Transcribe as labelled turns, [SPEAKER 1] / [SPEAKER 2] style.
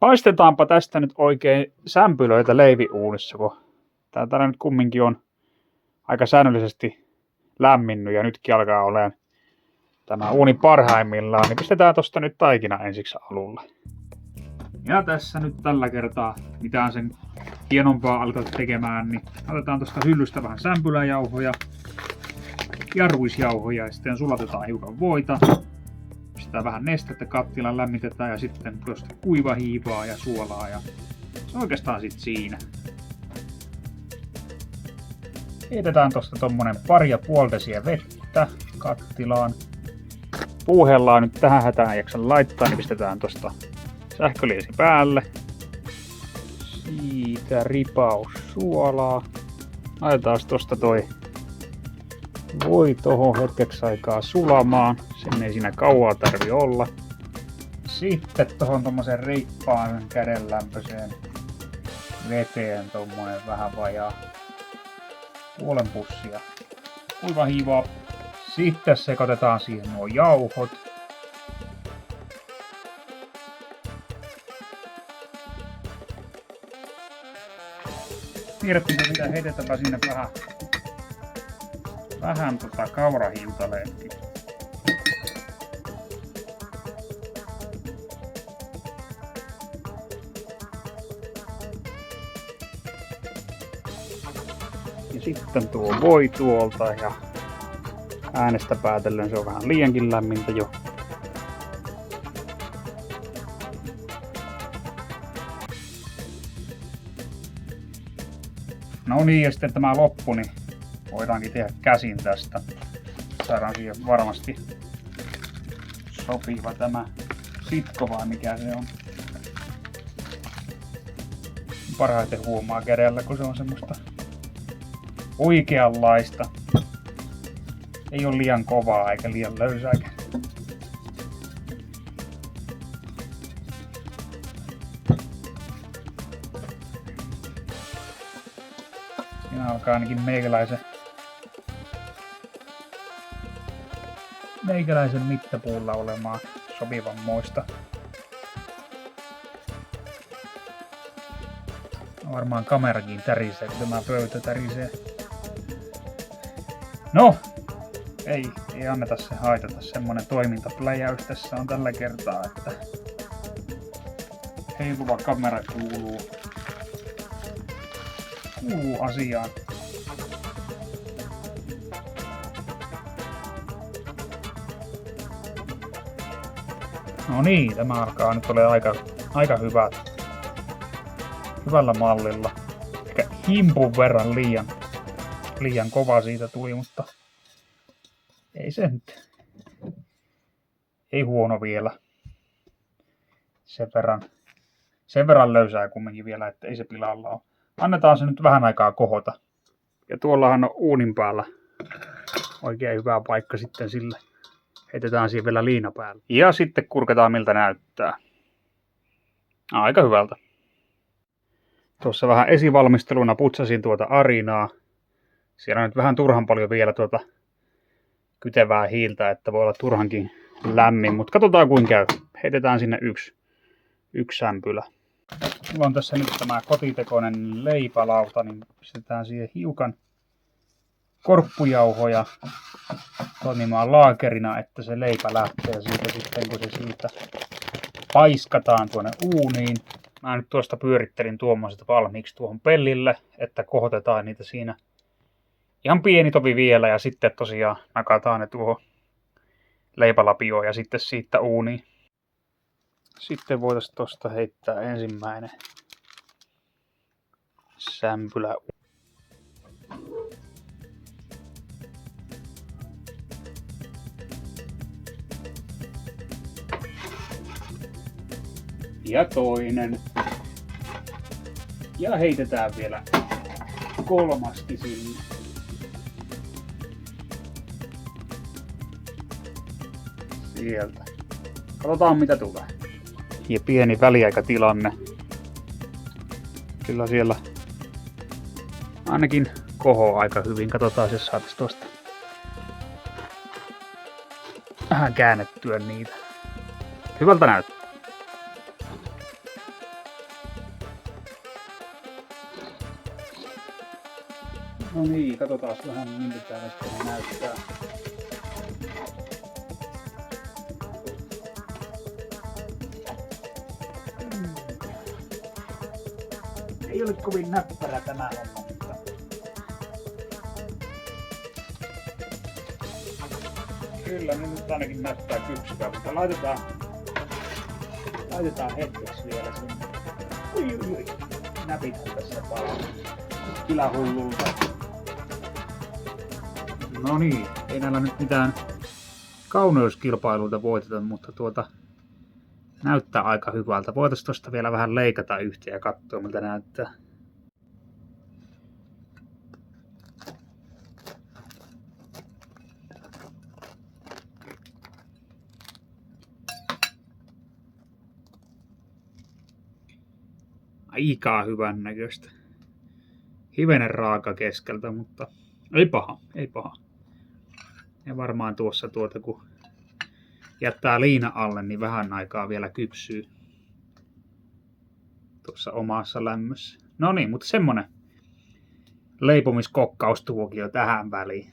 [SPEAKER 1] Paistetaanpa tästä nyt oikein sämpylöitä leiviuunissa, kun täällä nyt kumminkin on aika säännöllisesti lämminnyt ja nytkin alkaa olemaan tämä uuni parhaimmillaan, niin pistetään tosta nyt taikina ensiksi alulle. Ja tässä nyt tällä kertaa mitään sen hienompaa alkaa tekemään, niin otetaan tuosta hyllystä vähän sämpyläjauhoja ja ruisjauhoja ja sitten sulatetaan hiukan voita. Pistetään vähän nestettä kattilaan, lämmitetään ja sitten tuosta kuivahiivaa ja suolaa ja se on oikeastaan sitten siinä. Heitetään tosta tommonen 2,5 desiä vettä kattilaan. Puuhellaan nyt tähän hätään jaksan laittaa, niin pistetään tosta sähköliesi päälle. Siitä ripaus suolaa. Laitetaan tosta toi voi tohon hetkeksi aikaa sulamaan. Sen ei siinä kauaa tarvi olla. Sitten tohon tommoseen reippaan kädenlämpöiseen veteen tommonen vähän vajaa puolen pussia kuivahiivaa. Sitten sekoitetaan siihen nuo jauhot. Tiedättekö mitä, heitetäänpä sinne vähän kaurahiutaleetkin. Ja sitten tuo voi tuolta ja äänestä päätellen se on vähän liiankin lämmintä jo. No niin, ja sitten tämä loppu, niin voidaankin tehdä käsin tästä. Saadaan siihen varmasti sopiva tämä sitko vai mikä se on. Parhaiten huomaa kädellä, kun se on semmoista oikeanlaista. Ei ole liian kovaa eikä liian löysääkään. Siinä alkaa ainakin meikäläisen mittapuulla olemaan sopivanmoista. Varmaan kamerakin tärisee, kun tämä pöytä tärisee. No, ei anneta se haitata. Semmonen toimintapläjäys tässä on tällä kertaa, että heiluva kamera kuuluu asiaan. No niin, tämä alkaa nyt olla aika hyvällä mallilla. Ehkä himpun verran liian kova siitä tuli, mutta ei se nyt. Ei huono vielä. Sen verran löysää kumminkin vielä, että ei se pilalla ole. Annetaan se nyt vähän aikaa kohota. Ja tuollahan on uunin päällä oikein hyvä paikka sitten sille. Heitetään siihen vielä liina päälle. Ja sitten kurkataan miltä näyttää. Aika hyvältä. Tuossa vähän esivalmisteluna putsasin tuota arinaa. Siellä on nyt vähän turhan paljon vielä tuota kytevää hiiltä, että voi olla turhankin lämmin. Mutta katsotaan kuinka käy. Heitetään sinne yksi sämpylä. Mulla on tässä nyt tämä kotitekoinen leipälauta, niin pistetään siihen hiukan korppujauhoja toimimaan laakerina, että se leipä lähtee siitä sitten, kun se siitä paiskataan tuonne uuniin. Mä nyt tuosta pyörittelin tuommoiset valmiiksi tuohon pellille, että kohotetaan niitä siinä. Ihan pieni tovi vielä ja sitten tosiaan nakataan ne tuohon leipälapioon ja sitten siitä uuniin. Sitten voitaisiin tuosta heittää ensimmäinen sämpylä. Ja toinen. Ja heitetään vielä kolmasti sinne. Sieltä. Katsotaan mitä tulee. Ja pieni väliaikatilanne. Kyllä siellä ainakin kohoo aika hyvin. Katsotaan, jos saataisiin tuosta vähän käännettyä niitä. Hyvältä näyttää. No niin, katsotaan vähän miltä täällä sitten näyttää. Ei ole kovin näppärä tämä homma, mutta kyllä ne nyt ainakin näyttää kypsyvää, mutta laitetaan hetkeksi vielä sinne. Ui. Näpit tässä palaa. Kyllä hullulta. No niin, ei näillä nyt mitään kauneuskilpailuita voiteta, mutta näyttää aika hyvältä. Voitaisiin tosta vielä vähän leikata yhteen ja katsoa miltä näyttää. Aika hyvän näköistä. Hivenen raaka keskeltä, mutta ei paha. Ja varmaan tuossa kun jättää liina alle, niin vähän aikaa vielä kypsyy tuossa omassa lämmössä. No niin, mutta semmonen leipomiskokkaustuokio tähän väliin.